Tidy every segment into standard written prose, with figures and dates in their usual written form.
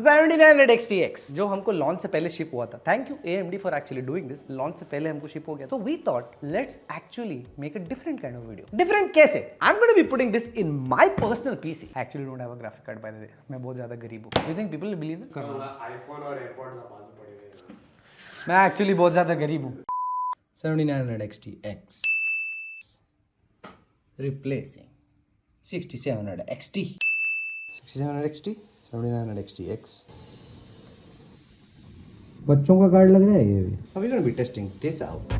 7900 XTX जो हमको launch से पहले शिप हुआ था. Thank you AMD for actually doing this. Launch से पहले हमको शिप हो गया. So we thought let's actually make a different kind of video. Different कैसे? I'm going to be putting this in my personal PC. I actually don't have a graphic card by the way. मैं बहुत ज्यादा गरीब हूँ. Do you think people will believe this? iPhone और AirPods का बाजू पड़ेगा. मैं actually बहुत ज्यादा गरीब हूँ. 7900 XTX replacing 6700 XT. 6700 XT 7900 XTX. बच्चों का कार्ड लग रहा है ये भी. We're going to be testing this out.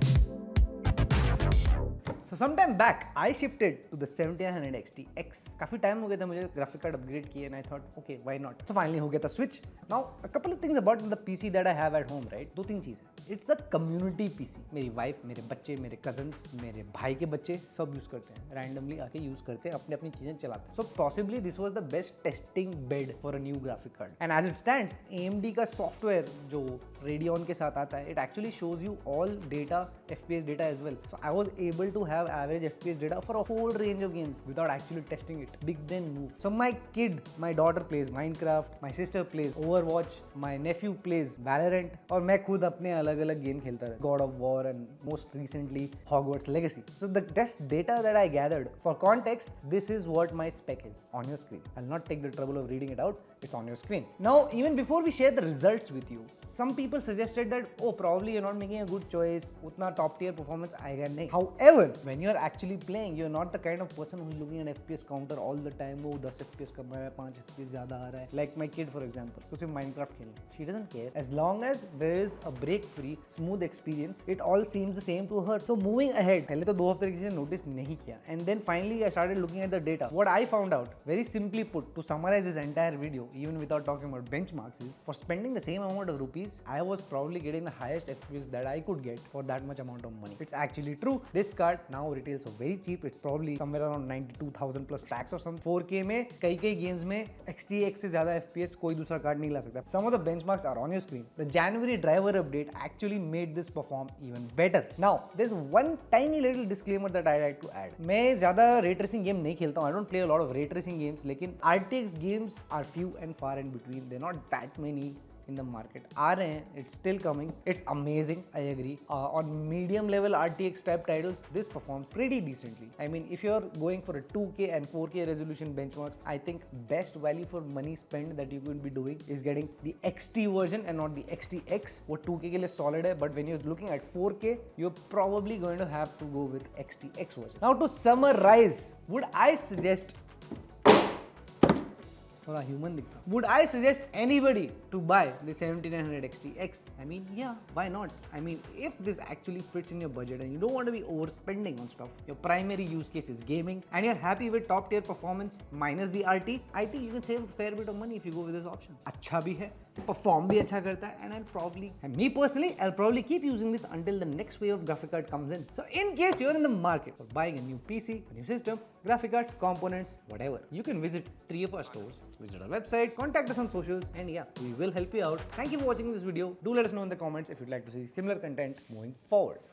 So sometime back I shifted to the 7900 XTX. काफी टाइम हो गया था मुझे ग्राफिक कार्ड अपग्रेड किए and I thought okay why not. So finally हो गया था switch. Now a couple of things about the PC that I have at home, right? दो तीन चीजें. It's a community PC. मेरी वाइफ, मेरे बच्चे, मेरे कजन्स, मेरे भाई के बच्चे सब यूज करते हैं. रैंडमली आके यूज करते हैं, अपनी अपनी चीजें चलाते हैं. So possibly this was the best testing bed for a new graphic card. And as it stands, AMD का सॉफ्टवेयर जो Radeon के साथ आता है, it actually shows you all data, FPS data as well. So I was able to have average FPS data for a whole range of games without actually testing it. Big then move. So my kid, my daughter plays Minecraft, my sister plays Overwatch, my nephew plays Valorant, और मैं खुद अपने अलग-अलग game खेलता रहा. God of War and most recently Hogwarts Legacy. So the test data that I gathered, for context, this is what my spec is on your screen. I'll not take the trouble of reading it out. It's on your screen. Now, even before we share the results with you, some people suggested that, oh, probably you're not making a good choice. Utna top tier performance आएगा नहीं. However, when you're actually playing, you're not the kind of person who's looking at FPS counter all the time. वो 10 FPS कम रहा है, 5 FPS ज़्यादा आ रहा है. Like my kid, for example, तो सिर्फ Minecraft खेलना. She doesn't care. As long as there is a break-free, smooth experience, it all seems the same to her. So moving ahead, पहले तो 2 हफ्ते किसी ने notice नहीं किया. And then finally, I started looking at the data. What I found out, very simply put, to summarize this entire video, even without talking about benchmarks, is for spending the same amount of rupees, I was probably getting the highest FPS that I could get for that much amount of money. It's actually true. This card now retails for very cheap. It's probably somewhere around 92,000 plus tax or some. 4K में कई games में XTX से ज़्यादा FPS कोई दूसरा card नहीं ला सकता. Some of the benchmarks are on your screen. The January driver update actually made this perform even better. Now, there's one tiny little disclaimer that I like to add. मैं ज़्यादा ray tracing game नहीं खेलता हूँ. I don't play a lot of ray tracing games. लेकिन RTX games are few and far in between. They're not that many in the market. आ रहे हैं. It's still coming. It's amazing. I agree. On medium level RTX type titles, this performs pretty decently. I mean, if you're going for a 2K and 4K resolution benchmarks, I think best value for money spent that you could be doing is getting the XT version and not the XTX. वो 2K के लिए solid है, but when you're looking at 4K, you're probably going to have to go with XTX version. Now to summarize, would I suggest थोड़ा human दिखता. Would I suggest anybody to buy the 7900 XTX? I mean, yeah, why not? I mean, if this actually fits in your budget and you don't want to be overspending on stuff, your primary use case is gaming, and you're happy with top tier performance minus the RT, I think you can save a fair bit of money if you go with this option. अच्छा भी है, perform भी अच्छा करता है, and me personally, I'll probably keep using this until the next wave of graphic card comes in. So in case you're in the market for buying a new PC, a new system, graphic cards, components, whatever, you can visit 3 of our stores, visit our website, contact us on socials, and yeah, we will help you out. Thank you for watching this video. Do let us know in the comments if you'd like to see similar content moving forward.